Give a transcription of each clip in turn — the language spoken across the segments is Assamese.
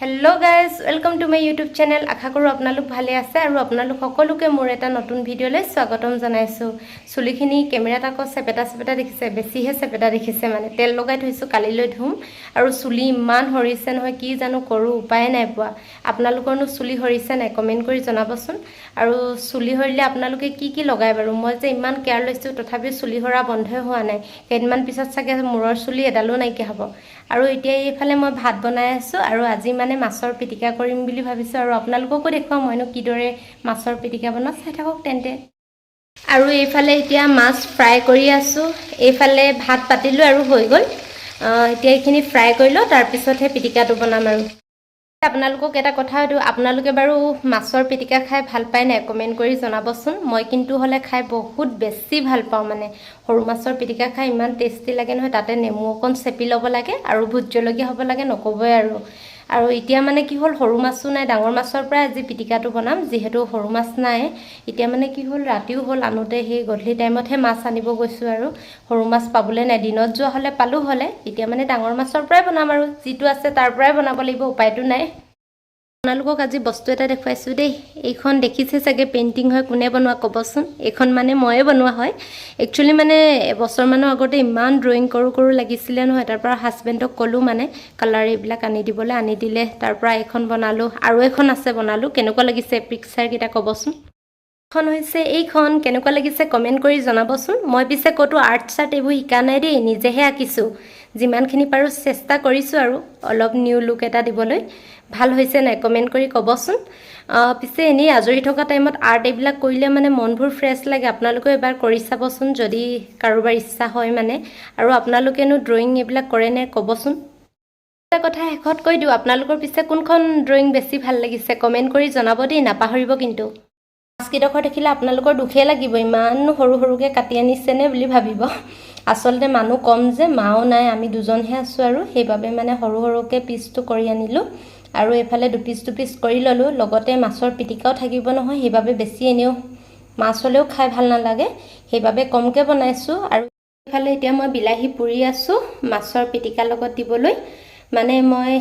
Hello guys welcome to my YouTube channel आशा करूँ आपनालोक भाले आछे और आपनालोक सकलोके मोर एटा नतुन भिडिओले स्वागतम जनाइছোঁ। चुलिखिनि केमेरात आको सेपेटा सेपेटा देखिছে बेसिहे सेपेटा देखिছে माने तेल लगाइ थैছোঁ कालिলৈ धुम और चुली इमान हरिছে নহয় কি জানো करूँ उपाय নাই পোৱা। आपनालोकरनो चुली हरिছে নাই कमेन्ट কৰি জনাবচোন আৰু चुली हरिले आपनालोকে কি लगाय बारू মই যে ইমান কেয়াर লৈছোঁ তথাপি चुली हरा বন্ধই হোৱা নাই। কেইদিনমান পিছত চাগে মুৰৰ চুলি এডালো নাইকিয়া হ'ব। আৰু এতিয়া এইফালে মই ভাত বনাই আছো আৰু আজি মানে মাছৰ পিটিকা কৰিম বুলি ভাবিছো আৰু আপোনালোককো দেখুৱাম মইনো কিদৰে মাছৰ পিটিকা বনাও চাই থাকক তেন্তে। আৰু এইফালে এতিয়া মাছ ফ্ৰাই কৰি আছো, এইফালে ভাত পাতিলো আৰু হৈ গ'ল। এতিয়া এইখিনি ফ্ৰাই কৰি লওঁ তাৰ পিছতহে পিটিকাটো বনাম আৰু। আপোনালোকক এটা কথা দিওঁ, আপোনালোকে বাৰু মাছৰ পিটিকা খাই ভাল পায় নাই কমেন্ট কৰি জনাবচোন। মই কিন্তু হলে খাই বহুত বেছি ভাল পাওঁ মানে সৰু মাছৰ পিটিকা খাই ইমান টেষ্টি লাগে নহয়। তাতে নেমু অকণ চেপি ল'ব লাগে আৰু ভোট জলকীয়া হ'ব লাগে নকবই আৰু এতিয়া মানে কি হ'ল সৰু মাছো নাই, ডাঙৰ মাছৰ পৰা আজি পিটিকাটো বনাম যিহেতু সৰু মাছ নাই। এতিয়া মানে কি হ'ল ৰাতিও হ'ল আনোতে সেই গধূলি টাইমতহে মাছ আনিব গৈছোঁ আৰু সৰু মাছ পাবলৈ নাই। দিনত যোৱা হ'লে পালোঁ হ'লে, এতিয়া মানে ডাঙৰ মাছৰ পৰাই বনাম আৰু যিটো আছে তাৰ পৰাই বনাব লাগিব, উপায়টো নাই। আপোনালোকক আজি বস্তু এটা দেখুৱাইছোঁ দেই। এইখন দেখিছে চাগে পেইণ্টিং হয়, কোনে বনোৱা ক'বচোন। এইখন মানে ময়ে বনোৱা হয়। একচুৱেলি মানে এবছৰমানৰ আগতে ইমান ড্ৰয়িং কৰোঁ লাগিছিলে নহয়, তাৰ পৰা হাজবেণ্ডক ক'লোঁ মানে কালাৰ এইবিলাক আনি দিবলৈ, আনি দিলে তাৰ পৰা এইখন বনালোঁ আৰু এখন আছে বনালোঁ। কেনেকুৱা লাগিছে পিকচাৰকেইটা ক'বচোন। এখন হৈছে এইখন, কেনেকুৱা লাগিছে কমেণ্ট কৰি জনাবচোন। মই পিছে ক'তো আৰ্ট চাৰ্ট এইবোৰ শিকা নাই দেই, নিজেহে আঁকিছোঁ। যিমানখিনি পাৰোঁ চেষ্টা কৰিছোঁ আৰু অলপ নিউ লুক এটা দিবলৈ। ভাল হৈছে নাই কমেণ্ট কৰি ক'বচোন। পিছে এনেই আজৰি থকা টাইমত আৰ্ট এইবিলাক কৰিলে মানে মনবোৰ ফ্ৰেছ লাগে। আপোনালোকেও এবাৰ কৰি চাবচোন যদি কাৰোবাৰ ইচ্ছা হয় মানে। আৰু আপোনালোকেনো ড্ৰয়িং এইবিলাক কৰে নে ক'বচোন। এটা কথা শেষত কৈ দিওঁ, আপোনালোকৰ পিছে কোনখন ড্ৰয়িং বেছি ভাল লাগিছে কমেণ্ট কৰি জনাব দেই, নাপাহৰিব কিন্তু। মাছকেইডোখৰ দেখিলে আপোনালোকৰ দুখেই লাগিব, ইমান সৰু সৰুকৈ কাটি আনিছেনে বুলি ভাবিব। আচলতে মানুহ কম যে, মাও নাই, আমি দুজনহে আছোঁ আৰু সেইবাবে মানে সৰু সৰুকৈ পিচটো কৰি আনিলোঁ আৰু এইফালে দুপিচ কৰি ল'লোঁ। লগতে মাছৰ পিটিকাও থাকিব নহয়, সেইবাবে বেছি এনেও মাছ হ'লেও খাই ভাল নালাগে, সেইবাবে কমকৈ বনাইছোঁ। আৰু এইফালে এতিয়া মই বিলাহী পুৰি আছোঁ মাছৰ পিটিকাৰ লগত দিবলৈ। মানে মই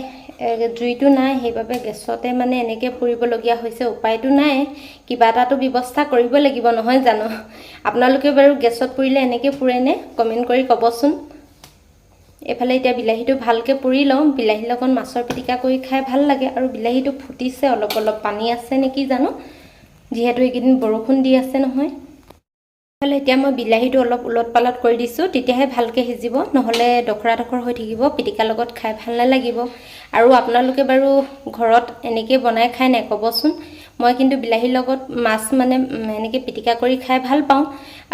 জুইটো নাই সেইবাবে গেছতে মানে এনেকৈ পুৰিবলগীয়া হৈছে, উপায়টো নাই। কিবা এটাতো ব্যৱস্থা কৰিব লাগিব নহয় জানো। আপোনালোকে বাৰু গেছত পুৰিলে এনেকৈ পুৰেনে কমেণ্ট কৰি ক'বচোন। এইফালে এতিয়া বিলাহীটো ভালকৈ পুৰি লওঁ, বিলাহীৰ লগত মাছৰ পিটিকা কৰি খাই ভাল লাগে। আৰু বিলাহীটো ফুটিছে, অলপ অলপ পানী আছে নেকি জানো, যিহেতু এইকেইদিন বৰষুণ দি আছে নহয়। এইফালে এতিয়া মই বিলাহীটো অলপ উলট পালট কৰি দিছোঁ, তেতিয়াহে ভালকৈ সিজিব, নহ'লে ডখৰা ডখৰ হৈ থাকিব, পিটিকাৰ লগত খাই ভাল নালাগিব। আৰু আপোনালোকে বাৰু ঘৰত এনেকৈ বনাই খাই নাই ক'বচোন। মই কিন্তু বিলাহীৰ লগত মাছ মানে এনেকৈ পিটিকা কৰি খাই ভাল পাওঁ।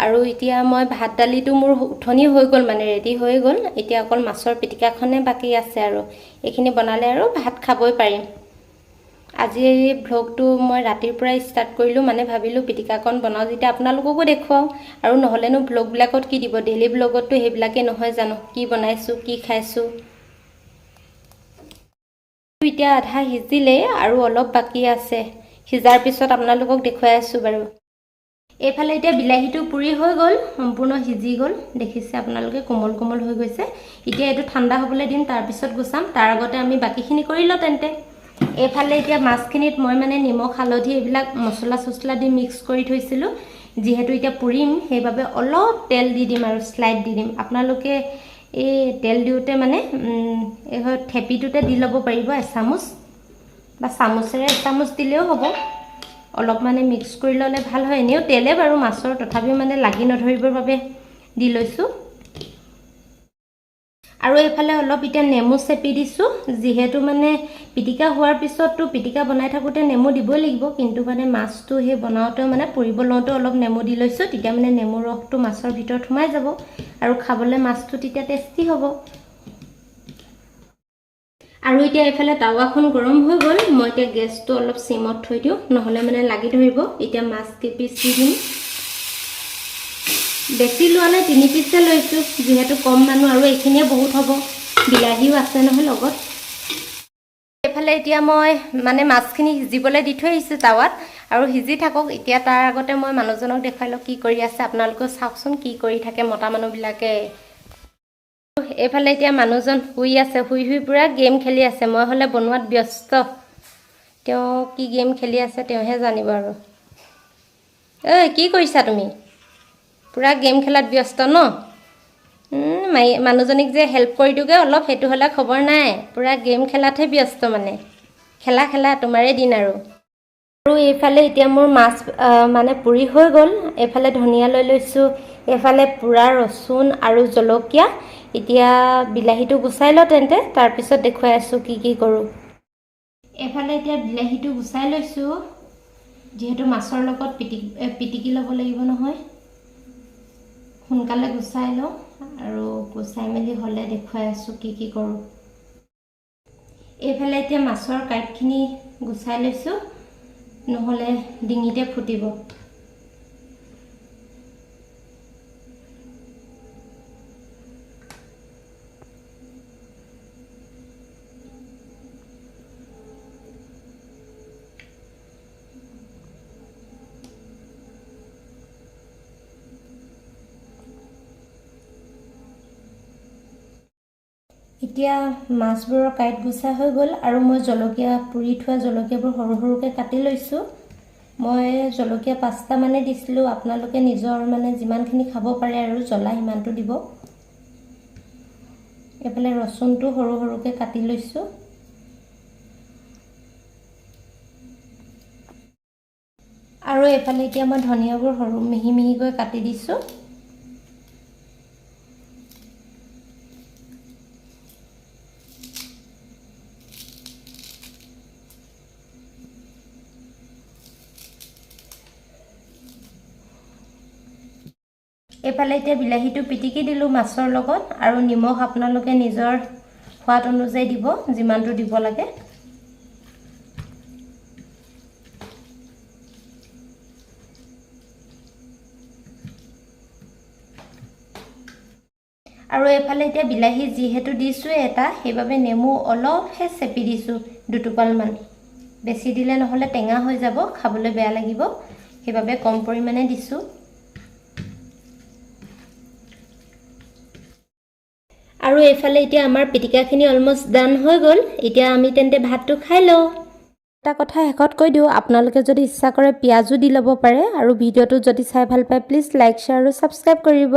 আৰু এতিয়া মই ভাত দালিটো মোৰ উঠনি হৈ গ'ল মানে ৰেডি হৈ গ'ল, এতিয়া অকল মাছৰ পিটিকাখনে বাকী আছে আৰু এইখিনি বনালে আৰু ভাত খাবই পাৰিম। আজি এই ভ্লগটো মই ৰাতিৰ পৰাই ষ্টাৰ্ট কৰিলোঁ, মানে ভাবিলোঁ পিটিকাকণ বনাওঁ যেতিয়া আপোনালোককো দেখুৱাওঁ। আৰু নহ'লেনো ভ্লগবিলাকত কি দিব, ডেইলি ভ্লগততো সেইবিলাকেই নহয় জানো, কি বনাইছোঁ কি খাইছোঁ। এতিয়া আধা সিজিলেই আৰু অলপ বাকী আছে, সিজাৰ পিছত আপোনালোকক দেখুৱাই আছোঁ বাৰু। এইফালে এতিয়া বিলাহীটো পুৰি হৈ গ'ল, সম্পূৰ্ণ সিজি গ'ল, দেখিছে আপোনালোকে কোমল কোমল হৈ গৈছে। এতিয়া এইটো ঠাণ্ডা হ'বলৈ দিম, তাৰপিছত গুচাম। তাৰ আগতে আমি বাকীখিনি কৰি লওঁ তেন্তে। এইফালে এতিয়া মাছখিনিত মই মানে নিমখ হালধি এইবিলাক মছলা চছলা দি মিক্স কৰি থৈছিলোঁ, যিহেতু এতিয়া পুৰিম সেইবাবে অলপ তেল দি দিম আৰু স্লাইড দি দিম। আপোনালোকে এই তেল দিওঁতে মানে এই থেপিটোতে দি ল'ব পাৰিব, এচামুচ বা চামুচেৰে এচামুচ দিলেও হ'ব। অলপ মানে মিক্স কৰি ল'লে ভাল হয়, এনেও তেলে বাৰু মাছৰ, তথাপিও মানে লাগি নধৰিবৰ বাবে দি লৈছোঁ। আৰু এইফালে অলপ এতিয়া নেমু চেপি দিছোঁ, যিহেতু মানে পিটিকা হোৱাৰ পিছততো পিটিকা বনাই থাকোঁতে নেমু দিবই লাগিব, কিন্তু মানে মাছটো সেই বনাওঁতেও মানে পুৰিব লওঁতেও অলপ নেমু দি লৈছোঁ, তেতিয়া মানে নেমুৰ ৰসটো মাছৰ ভিতৰত সোমাই যাব আৰু খাবলৈ মাছটো তেতিয়া টেষ্টি হ'ব। আৰু এতিয়া এইফালে টাৱাখন গৰম হৈ গ'ল, মই এতিয়া গেছটো অলপ চিমত থৈ দিওঁ, নহ'লে মানে লাগি ধৰিব। এতিয়া মাছ কেইপিচ দি দিম, বেছি লোৱা নাই 3 পিচে লৈছোঁ, যিহেতু কম মানুহ আৰু এইখিনিয়ে বহুত হ'ব, বিলাহীও আছে নহয় লগত। এইফালে এতিয়া মই মানে মাছখিনি সিজিবলৈ দি থৈ আহিছোঁ টাৱাত, আৰু সিজি থাকক। এতিয়া তাৰ আগতে মই মানুহজনক দেখুৱাই লওঁ কি কৰি আছে, আপোনালোকেও চাওকচোন কি কৰি থাকে মতা মানুহবিলাকে। এইফালে এতিয়া মানুহজন শুই আছে, শুই পুৰা গেম খেলি আছে। মই হ'লে বনোৱাত ব্যস্ত। তেওঁ কি গেম খেলি আছে তেওঁহে জানিব আৰু। ঐ কি কৰিছা তুমি? পুৰা গেম খেলাত ব্যস্ত ন? মানুহজনীক যে হেল্প কৰি দিওঁগৈ অলপ, সেইটো হ'লে খবৰ নাই। পুৰা গেম খেলাতহে ব্যস্ত মানে। খেলা তোমাৰে দিন আৰু এইফালে এতিয়া মোৰ মাছ মানে পুৰি হৈ গ'ল। এইফালে ধনিয়া লৈ লৈছোঁ, এইফালে পুৰা ৰচুন আৰু জলকীয়া। এতিয়া বিলাহীটো গুচাই লওঁ তেন্তে, তাৰপিছত দেখুৱাই আছোঁ কি কৰোঁ। এইফালে এতিয়া বিলাহীটো গুচাই লৈছোঁ, যিহেতু মাছৰ লগত পিটিকি ল'ব লাগিব নহয়। সোনকালে গুচাই লওঁ আৰু গুচাই মেলি হ'লে দেখুৱাই আছোঁ কি কৰোঁ। এইফালে এতিয়া মাছৰ কাঁইটখিনি গুচাই লৈছোঁ, নহ'লে ডিঙিতে ফুটিব। এতিয়া মাছবোৰৰ কাঁইট গুচা হৈ গ'ল আৰু মই জলকীয়া পুৰি থোৱা জলকীয়াবোৰ সৰু সৰুকৈ কাটি লৈছোঁ। মই জলকীয়া 5টা মানে দিছিলোঁ, আপোনালোকে নিজৰ মানে যিমানখিনি খাব পাৰে আৰু জ্বলা সিমানটো দিব। এইফালে ৰচুনটো সৰু সৰুকৈ কাটি লৈছোঁ। আৰু এইফালে এতিয়া মই ধনিয়াবোৰ সৰু মিহি মিহিকৈ কাটি দিছোঁ। এইফালে এতিয়া বিলাহীটো পিটিকি দিলোঁ মাছৰ লগত, আৰু নিমখ আপোনালোকে নিজৰ সোৱাদ অনুযায়ী দিব, যিমানটো দিব লাগে। আৰু এইফালে এতিয়া বিলাহী যিহেতু দিছোঁ এটা, সেইবাবে নেমু অলপহে চেপি দিছোঁ, 2 টোপালমান। বেছি দিলে নহ'লে টেঙা হৈ যাব, খাবলৈ বেয়া লাগিব, সেইবাবে কম পৰিমাণে দিছোঁ। আৰু এইফালে এতিয়া আমাৰ পিটিকাখিনি অলমষ্ট ডান হৈ গ'ল। এতিয়া আমি তেন্তে ভাতটো খাই লওঁ। এটা কথা শেষত কৈ দিওঁ, আপোনালোকে যদি ইচ্ছা কৰে পিঁয়াজো দি ল'ব পাৰে। আৰু ভিডিঅ'টো যদি চাই ভাল পায় প্লিজ লাইক, শ্বেয়াৰ আৰু ছাবস্ক্ৰাইব কৰিব।